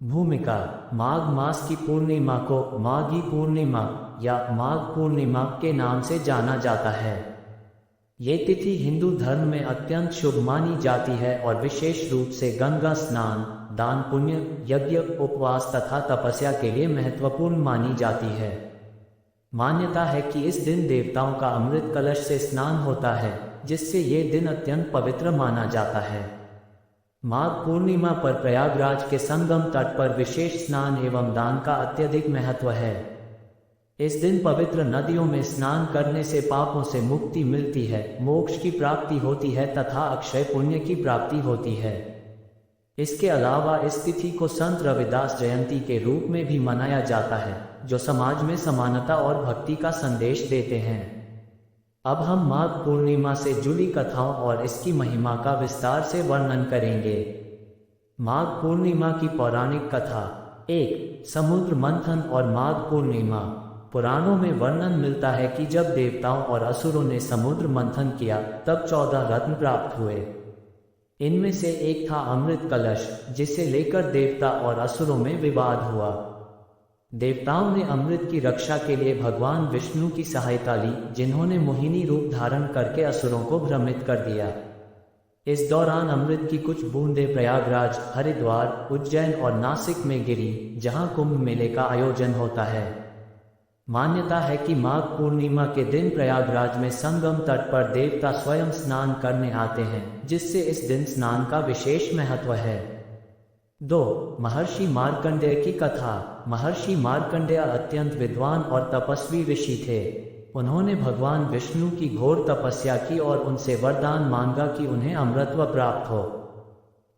भूमिका। माघ मास की पूर्णिमा को माघी पूर्णिमा या माघ पूर्णिमा के नाम से जाना जाता है। ये तिथि हिंदू धर्म में अत्यंत शुभ मानी जाती है और विशेष रूप से गंगा स्नान, दान पुण्य, यज्ञ, उपवास तथा तपस्या के लिए महत्वपूर्ण मानी जाती है। मान्यता है कि इस दिन देवताओं का अमृत कलश से स्नान होता है, जिससे ये दिन अत्यंत पवित्र माना जाता है। माघ पूर्णिमा पर प्रयागराज के संगम तट पर विशेष स्नान एवं दान का अत्यधिक महत्व है। इस दिन पवित्र नदियों में स्नान करने से पापों से मुक्ति मिलती है, मोक्ष की प्राप्ति होती है तथा अक्षय पुण्य की प्राप्ति होती है। इसके अलावा इस तिथि को संत रविदास जयंती के रूप में भी मनाया जाता है, जो समाज में समानता और भक्ति का संदेश देते हैं। अब हम माघ पूर्णिमा से जुड़ी कथाओं और इसकी महिमा का विस्तार से वर्णन करेंगे। माघ पूर्णिमा की पौराणिक कथा। 1. समुद्र मंथन और माघ पूर्णिमा। पुराणों में वर्णन मिलता है कि जब देवताओं और असुरों ने समुद्र मंथन किया, तब 14 रत्न प्राप्त हुए। इनमें से एक था अमृत कलश, जिसे लेकर देवता और असुरों में विवाद हुआ। देवताओं ने अमृत की रक्षा के लिए भगवान विष्णु की सहायता ली, जिन्होंने मोहिनी रूप धारण करके असुरों को भ्रमित कर दिया। इस दौरान अमृत की कुछ बूंदें प्रयागराज, हरिद्वार, उज्जैन और नासिक में गिरी, जहां कुंभ मेले का आयोजन होता है। मान्यता है कि माघ पूर्णिमा के दिन प्रयागराज में संगम तट पर देवता स्वयं स्नान करने आते हैं, जिससे इस दिन स्नान का विशेष महत्व है। 2. महर्षि मार्कंडेय की कथा। महर्षि मार्कंडेय अत्यंत विद्वान और तपस्वी ऋषि थे। उन्होंने भगवान विष्णु की घोर तपस्या की और उनसे वरदान मांगा कि उन्हें अमृतत्व प्राप्त हो।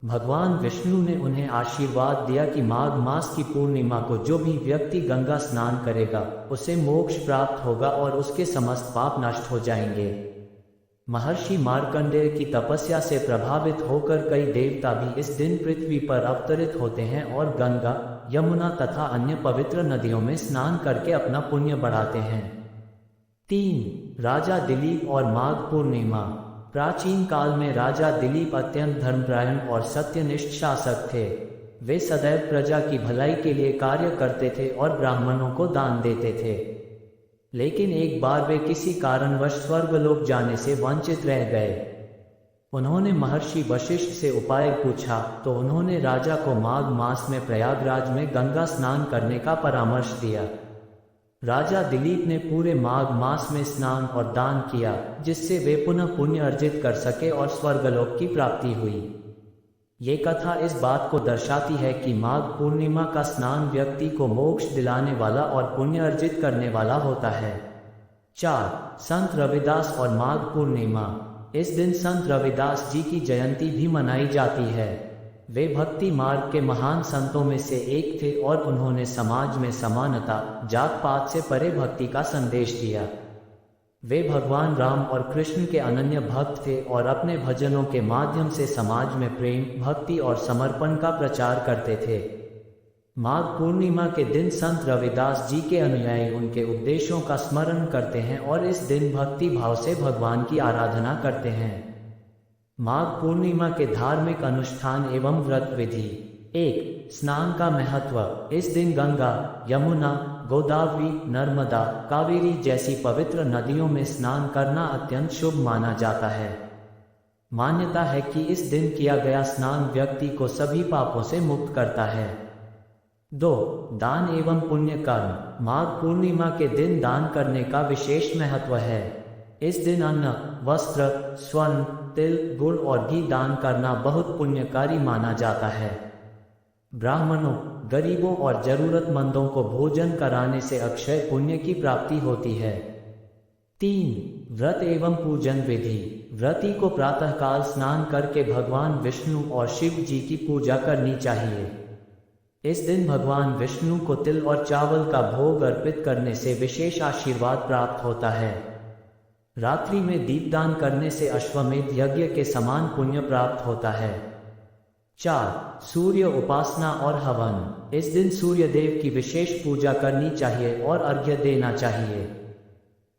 भगवान विष्णु ने उन्हें आशीर्वाद दिया कि माघ मास की पूर्णिमा को जो भी व्यक्ति गंगा स्नान करेगा, उसे मोक्ष प्राप्त होगा और उसके समस्त पाप नष्ट हो जाएंगे। महर्षि मार्कंडेय की तपस्या से प्रभावित होकर कई देवता भी इस दिन पृथ्वी पर अवतरित होते हैं और गंगा, यमुना तथा अन्य पवित्र नदियों में स्नान करके अपना पुण्य बढ़ाते हैं। 3. राजा दिलीप और माघ पूर्णिमा। प्राचीन काल में राजा दिलीप अत्यंत धर्मपरायण और सत्यनिष्ठ शासक थे। वे सदैव प्रजा की भलाई के लिए कार्य करते थे और ब्राह्मणों को दान देते थे। लेकिन एक बार वे किसी कारणवश स्वर्गलोक जाने से वंचित रह गए। उन्होंने महर्षि वशिष्ठ से उपाय पूछा, तो उन्होंने राजा को माघ मास में प्रयागराज में गंगा स्नान करने का परामर्श दिया। राजा दिलीप ने पूरे माघ मास में स्नान और दान किया, जिससे वे पुनः पुण्य अर्जित कर सके और स्वर्गलोक की प्राप्ति हुई। ये कथा इस बात को दर्शाती है कि माघ पूर्णिमा का स्नान व्यक्ति को मोक्ष दिलाने वाला और पुण्य अर्जित करने वाला होता है। 4. संत रविदास और माघ पूर्णिमा। इस दिन संत रविदास जी की जयंती भी मनाई जाती है। वे भक्ति मार्ग के महान संतों में से एक थे और उन्होंने समाज में समानता, जात पात से परे भक्ति का संदेश दिया। वे भगवान राम और कृष्ण के अनन्य भक्त थे और अपने भजनों के माध्यम से समाज में प्रेम, भक्ति और समर्पण का प्रचार करते थे। माघ पूर्णिमा के दिन संत रविदास जी के अनुयायी उनके उपदेशों का स्मरण करते हैं और इस दिन भक्ति भाव से भगवान की आराधना करते हैं। माघ पूर्णिमा के धार्मिक अनुष्ठान एवं व्रत विधि। 1. स्नान का महत्व। इस दिन गंगा, यमुना, गोदावरी, नर्मदा, कावेरी जैसी पवित्र नदियों में स्नान करना अत्यंत शुभ माना जाता है। मान्यता है कि इस दिन किया गया स्नान व्यक्ति को सभी पापों से मुक्त करता है। 2. दान एवं पुण्य कर्म। माघ पूर्णिमा के दिन दान करने का विशेष महत्व है। इस दिन अन्न, वस्त्र, स्वर्ण, तिल, गुड़ और घी दान करना बहुत पुण्यकारी माना जाता है। ब्राह्मणों, गरीबों और जरूरतमंदों को भोजन कराने से अक्षय पुण्य की प्राप्ति होती है। 3. व्रत एवं पूजन विधि। व्रती को प्रातःकाल स्नान करके भगवान विष्णु और शिव जी की पूजा करनी चाहिए। इस दिन भगवान विष्णु को तिल और चावल का भोग अर्पित करने से विशेष आशीर्वाद प्राप्त होता है। रात्रि में दीपदान करने से अश्वमेध यज्ञ के समान पुण्य प्राप्त होता है। 4. सूर्य उपासना और हवन। इस दिन सूर्य देव की विशेष पूजा करनी चाहिए और अर्घ्य देना चाहिए।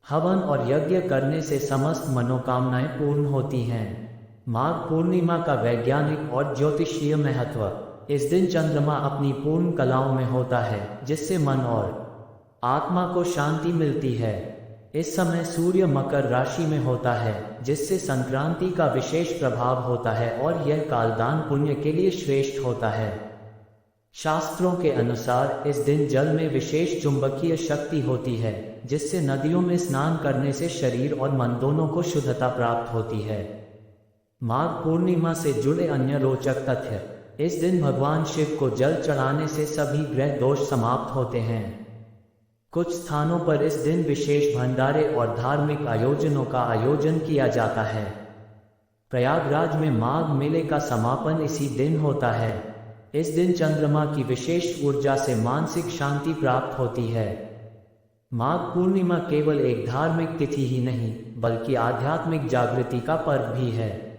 हवन और यज्ञ करने से समस्त मनोकामनाएं पूर्ण होती हैं। माघ पूर्णिमा का वैज्ञानिक और ज्योतिषीय महत्व। इस दिन चंद्रमा अपनी पूर्ण कलाओं में होता है, जिससे मन और आत्मा को शांति मिलती है। इस समय सूर्य मकर राशि में होता है, जिससे संक्रांति का विशेष प्रभाव होता है और यह कालदान पुण्य के लिए श्रेष्ठ होता है। शास्त्रों के अनुसार इस दिन जल में विशेष चुंबकीय शक्ति होती है, जिससे नदियों में स्नान करने से शरीर और मन दोनों को शुद्धता प्राप्त होती है। माघ पूर्णिमा से जुड़े अन्य रोचक तथ्य। इस दिन भगवान शिव को जल चढ़ाने से सभी ग्रह दोष समाप्त होते हैं। कुछ स्थानों पर इस दिन विशेष भंडारे और धार्मिक आयोजनों का आयोजन किया जाता है। प्रयागराज में माघ मेले का समापन इसी दिन होता है। इस दिन चंद्रमा की विशेष ऊर्जा से मानसिक शांति प्राप्त होती है। माघ पूर्णिमा केवल एक धार्मिक तिथि ही नहीं, बल्कि आध्यात्मिक जागृति का पर्व भी है।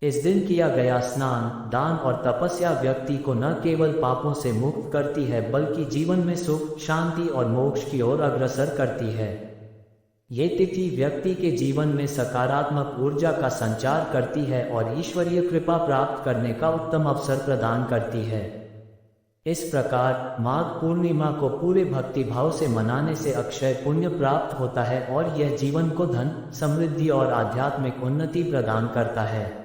इस दिन किया गया स्नान, दान और तपस्या व्यक्ति को न केवल पापों से मुक्त करती है, बल्कि जीवन में सुख, शांति और मोक्ष की ओर अग्रसर करती है। ये तिथि व्यक्ति के जीवन में सकारात्मक ऊर्जा का संचार करती है और ईश्वरीय कृपा प्राप्त करने का उत्तम अवसर प्रदान करती है। इस प्रकार माघ पूर्णिमा को पूरे भक्तिभाव से मनाने से अक्षय पुण्य प्राप्त होता है और यह जीवन को धन, समृद्धि और आध्यात्मिक उन्नति प्रदान करता है।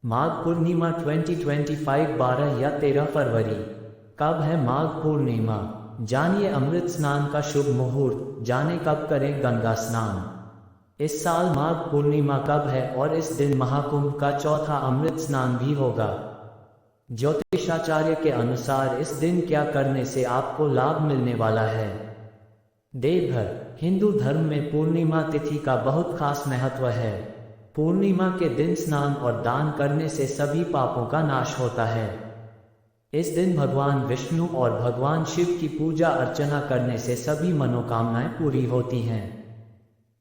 माघ पूर्णिमा 2025 12 या 13 फरवरी। कब है माघ पूर्णिमा? जानिए अमृत स्नान का शुभ मुहूर्त, जाने कब करें गंगा स्नान। इस साल माघ पूर्णिमा कब है और इस दिन महाकुंभ का चौथा अमृत स्नान भी होगा। ज्योतिषाचार्य के अनुसार इस दिन क्या करने से आपको लाभ मिलने वाला है। देवघर। हिंदू धर्म में पूर्णिमा तिथि का बहुत खास महत्व है। पूर्णिमा के दिन स्नान और दान करने से सभी पापों का नाश होता है। इस दिन भगवान विष्णु और भगवान शिव की पूजा अर्चना करने से सभी मनोकामनाएं पूरी होती हैं।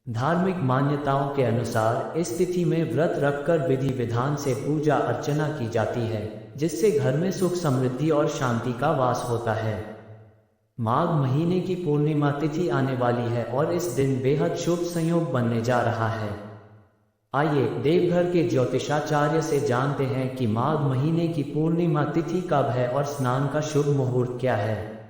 धार्मिक मान्यताओं के अनुसार इस तिथि में व्रत रखकर विधि विधान से पूजा अर्चना की जाती है, जिससे घर में सुख, समृद्धि और शांति का वास होता है। माघ महीने की पूर्णिमा तिथि आने वाली है और इस दिन बेहद शुभ संयोग बनने जा रहा है। आइए देवघर के ज्योतिषाचार्य से जानते हैं कि माघ महीने की पूर्णिमा तिथि कब है और स्नान का शुभ मुहूर्त क्या है।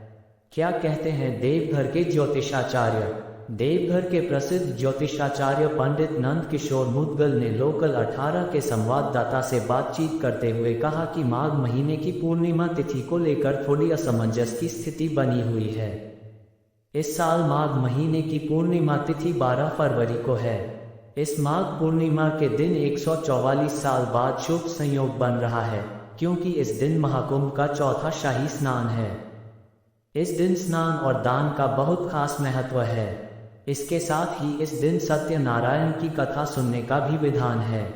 क्या कहते हैं देवघर के ज्योतिषाचार्य। देवघर के प्रसिद्ध ज्योतिषाचार्य पंडित नंद किशोर मुदगल ने लोकल 18 के संवाददाता से बातचीत करते हुए कहा कि माघ महीने की पूर्णिमा तिथि को लेकर थोड़ी असमंजस की स्थिति बनी हुई है। इस साल माघ महीने की पूर्णिमा तिथि 12 फरवरी को है। इस माघ पूर्णिमा के दिन 144 साल बाद शुभ संयोग बन रहा है, क्योंकि इस दिन महाकुंभ का चौथा शाही स्नान है। इस दिन स्नान और दान का बहुत खास महत्व है। इसके साथ ही इस दिन सत्यनारायण की कथा सुनने का भी विधान है।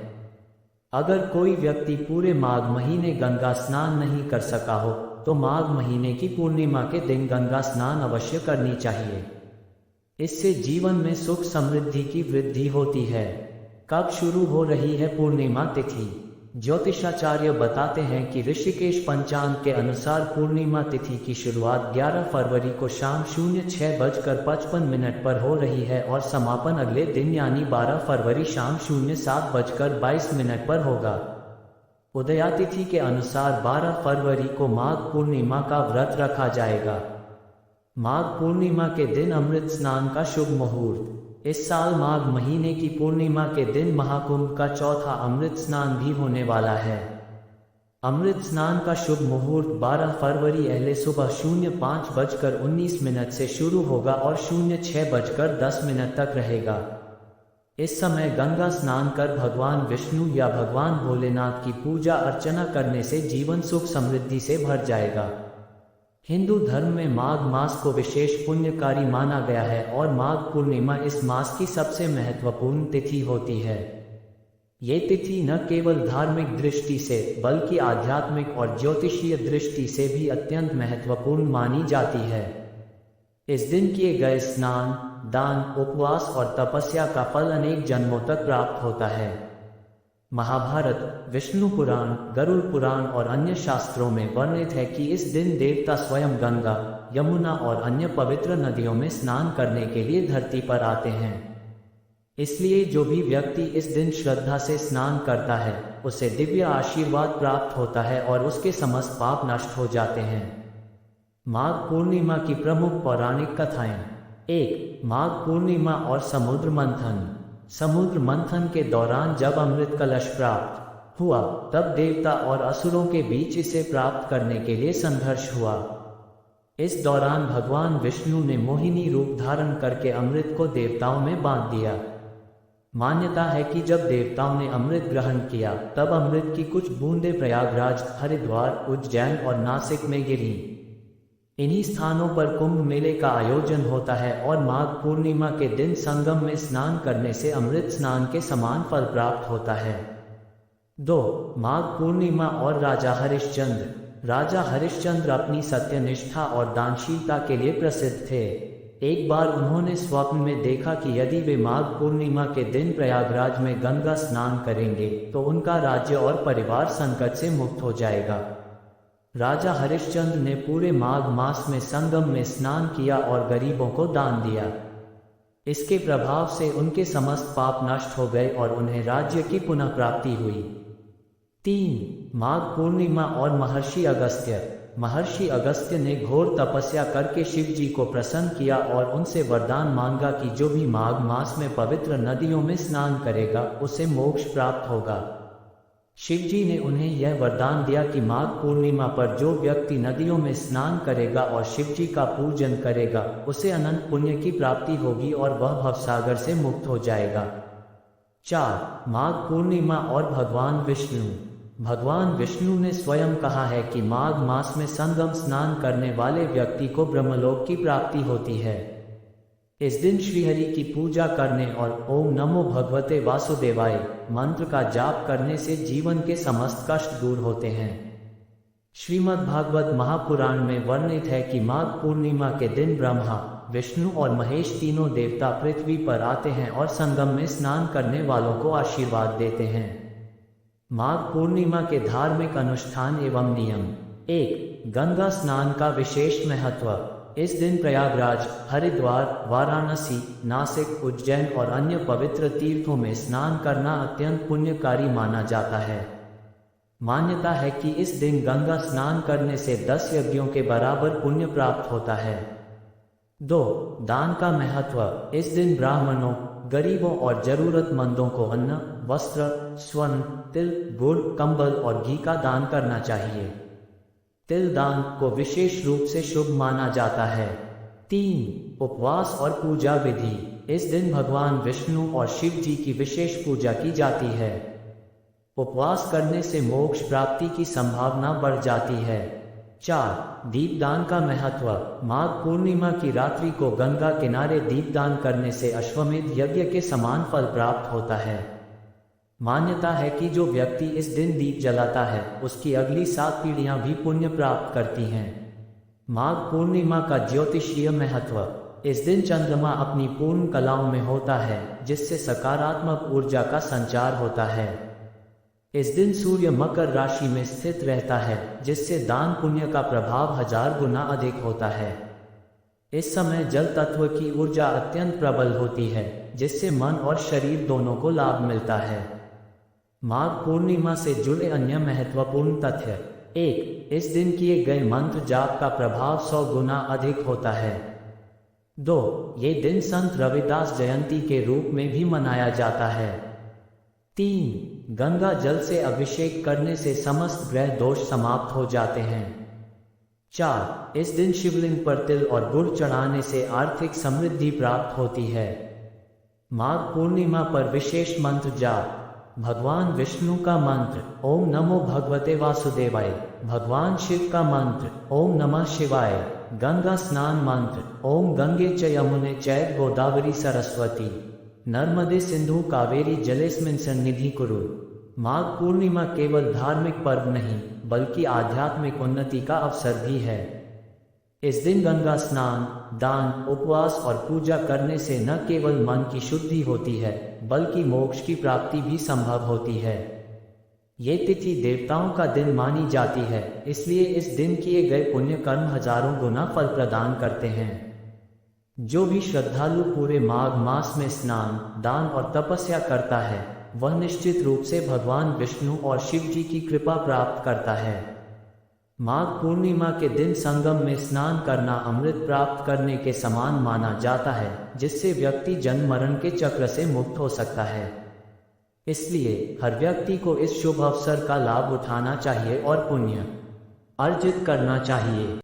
अगर कोई व्यक्ति पूरे माघ महीने गंगा स्नान नहीं कर सका हो, तो माघ महीने की पूर्णिमा के दिन गंगा स्नान अवश्य करनी चाहिए। इससे जीवन में सुख, समृद्धि की वृद्धि होती है। कब शुरू हो रही है पूर्णिमा तिथि? ज्योतिषाचार्य बताते हैं कि ऋषिकेश पंचांग के अनुसार पूर्णिमा तिथि की शुरुआत 11 फरवरी को शाम 06:55 पर हो रही है और समापन अगले दिन यानी 12 फरवरी शाम 07:22 पर होगा। उदयातिथि के अनुसार 12 फरवरी को माघ पूर्णिमा का व्रत रखा जाएगा। माघ पूर्णिमा के दिन अमृत स्नान का शुभ मुहूर्त। इस साल माघ महीने की पूर्णिमा के दिन महाकुंभ का चौथा अमृत स्नान भी होने वाला है। अमृत स्नान का शुभ मुहूर्त 12 फरवरी अहले सुबह 05:19 से शुरू होगा और 06:10 तक रहेगा। इस समय गंगा स्नान कर भगवान विष्णु या भगवान भोलेनाथ की पूजा अर्चना करने से जीवन सुख समृद्धि से भर जाएगा। हिंदू धर्म में माघ मास को विशेष पुण्यकारी माना गया है और माघ पूर्णिमा इस मास की सबसे महत्वपूर्ण तिथि होती है। ये तिथि न केवल धार्मिक दृष्टि से बल्कि आध्यात्मिक और ज्योतिषीय दृष्टि से भी अत्यंत महत्वपूर्ण मानी जाती है। इस दिन किए गए स्नान, दान, उपवास और तपस्या का फल अनेक जन्मों तक प्राप्त होता है। महाभारत, विष्णु पुराण, गरुड़ पुराण और अन्य शास्त्रों में वर्णित है कि इस दिन देवता स्वयं गंगा, यमुना और अन्य पवित्र नदियों में स्नान करने के लिए धरती पर आते हैं। इसलिए जो भी व्यक्ति इस दिन श्रद्धा से स्नान करता है उसे दिव्य आशीर्वाद प्राप्त होता है और उसके समस्त पाप नष्ट हो जाते हैं। माघ पूर्णिमा की प्रमुख पौराणिक कथाएं। 1. माघ पूर्णिमा और समुद्र मंथन। समुद्र मंथन के दौरान जब अमृत कलश प्राप्त हुआ, तब देवता और असुरों के बीच इसे प्राप्त करने के लिए संघर्ष हुआ। इस दौरान भगवान विष्णु ने मोहिनी रूप धारण करके अमृत को देवताओं में बांट दिया। मान्यता है कि जब देवताओं ने अमृत ग्रहण किया, तब अमृत की कुछ बूंदें प्रयागराज, हरिद्वार, उज्जैन और नासिक में गिरी। इन्हीं स्थानों पर कुंभ मेले का आयोजन होता है और माघ पूर्णिमा के दिन संगम में स्नान करने से अमृत स्नान के समान फल प्राप्त होता है। 2. माघ पूर्णिमा और राजा हरिश्चंद्र। राजा हरिश्चंद्र अपनी सत्यनिष्ठा और दानशीलता के लिए प्रसिद्ध थे। एक बार उन्होंने स्वप्न में देखा कि यदि वे माघ पूर्णिमा के दिन प्रयागराज में गंगा स्नान करेंगे तो उनका राज्य और परिवार संकट से मुक्त हो जाएगा। राजा हरिश्चंद्र ने पूरे माघ मास में संगम में स्नान किया और गरीबों को दान दिया। इसके प्रभाव से उनके समस्त पाप नष्ट हो गए और उन्हें राज्य की पुनः प्राप्ति हुई। 3. माघ पूर्णिमा और महर्षि अगस्त्य। महर्षि अगस्त्य ने घोर तपस्या करके शिव जी को प्रसन्न किया और उनसे वरदान मांगा कि जो भी माघ मास में पवित्र नदियों में स्नान करेगा उसे मोक्ष प्राप्त होगा। शिव जी ने उन्हें यह वरदान दिया कि माघ पूर्णिमा पर जो व्यक्ति नदियों में स्नान करेगा और शिव जी का पूजन करेगा, उसे अनंत पुण्य की प्राप्ति होगी और वह भवसागर से मुक्त हो जाएगा। 4. माघ पूर्णिमा और भगवान विष्णु। भगवान विष्णु ने स्वयं कहा है कि माघ मास में संगम स्नान करने वाले व्यक्ति को ब्रह्मलोक की प्राप्ति होती है। इस दिन श्रीहरि की पूजा करने और ओम नमो भगवते वासुदेवाय मंत्र का जाप करने से जीवन के समस्त कष्ट दूर होते हैं। श्रीमद् भागवत महापुराण में वर्णित है कि माघ पूर्णिमा के दिन ब्रह्मा, विष्णु और महेश तीनों देवता पृथ्वी पर आते हैं और संगम में स्नान करने वालों को आशीर्वाद देते हैं। माघ पूर्णिमा के धार्मिक अनुष्ठान एवं नियम। 1. गंगा स्नान का विशेष महत्व। इस दिन प्रयागराज, हरिद्वार, वाराणसी, नासिक, उज्जैन और अन्य पवित्र तीर्थों में स्नान करना अत्यंत पुण्यकारी माना जाता है। मान्यता है कि इस दिन गंगा स्नान करने से 10 यज्ञों के बराबर पुण्य प्राप्त होता है। 2. दान का महत्व। इस दिन ब्राह्मणों, गरीबों और जरूरतमंदों को अन्न, वस्त्र, स्वर्ण, तिल, गुड़, कंबल और घी का दान करना चाहिए। तिल दान को विशेष रूप से शुभ माना जाता है। 3. उपवास और पूजा विधि। इस दिन भगवान विष्णु और शिव जी की विशेष पूजा की जाती है। उपवास करने से मोक्ष प्राप्ति की संभावना बढ़ जाती है। 4. दीपदान का महत्व। माघ पूर्णिमा की रात्रि को गंगा किनारे दीपदान करने से अश्वमेध यज्ञ के समान फल प्राप्त होता है। मान्यता है कि जो व्यक्ति इस दिन दीप जलाता है, उसकी अगली 7 पीढ़ियां भी पुण्य प्राप्त करती हैं। माघ पूर्णिमा का ज्योतिषीय महत्व। इस दिन चंद्रमा अपनी पूर्ण कलाओं में होता है, जिससे सकारात्मक ऊर्जा का संचार होता है। इस दिन सूर्य मकर राशि में स्थित रहता है, जिससे दान पुण्य का प्रभाव 1000 गुना अधिक होता है। इस समय जल तत्व की ऊर्जा अत्यंत प्रबल होती है, जिससे मन और शरीर दोनों को लाभ मिलता है। माघ पूर्णिमा से जुड़े अन्य महत्वपूर्ण तथ्य। 1. इस दिन किए गए मंत्र जाप का प्रभाव 100 गुना अधिक होता है। 2. ये दिन संत रविदास जयंती के रूप में भी मनाया जाता है। 3. गंगा जल से अभिषेक करने से समस्त ग्रह दोष समाप्त हो जाते हैं। 4. इस दिन शिवलिंग पर तिल और गुड़ चढ़ाने से आर्थिक समृद्धि प्राप्त होती है। माघ पूर्णिमा पर विशेष मंत्र जाप। भगवान विष्णु का मंत्र ओम नमो भगवते वासुदेवाय। भगवान शिव का मंत्र ओम नमः शिवाय। गंगा स्नान मंत्र ओम गंगे च यमुने चैव गोदावरी सरस्वती नर्मदे सिंधु कावेरी जलेस्मिन् सन्निधि कुरु। माघ पूर्णिमा केवल धार्मिक पर्व नहीं, बल्कि आध्यात्मिक उन्नति का अवसर भी है। इस दिन गंगा स्नान, दान, उपवास और पूजा करने से न केवल मन की शुद्धि होती है, बल्कि मोक्ष की प्राप्ति भी संभव होती है। ये तिथि देवताओं का दिन मानी जाती है, इसलिए इस दिन किए गए पुण्य कर्म हजारों गुना फल प्रदान करते हैं। जो भी श्रद्धालु पूरे माघ मास में स्नान, दान और तपस्या करता है, वह निश्चित रूप से भगवान विष्णु और शिव जी की कृपा प्राप्त करता है। माघ पूर्णिमा के दिन संगम में स्नान करना अमृत प्राप्त करने के समान माना जाता है, जिससे व्यक्ति जन्म मरण के चक्र से मुक्त हो सकता है। इसलिए हर व्यक्ति को इस शुभ अवसर का लाभ उठाना चाहिए और पुण्य अर्जित करना चाहिए।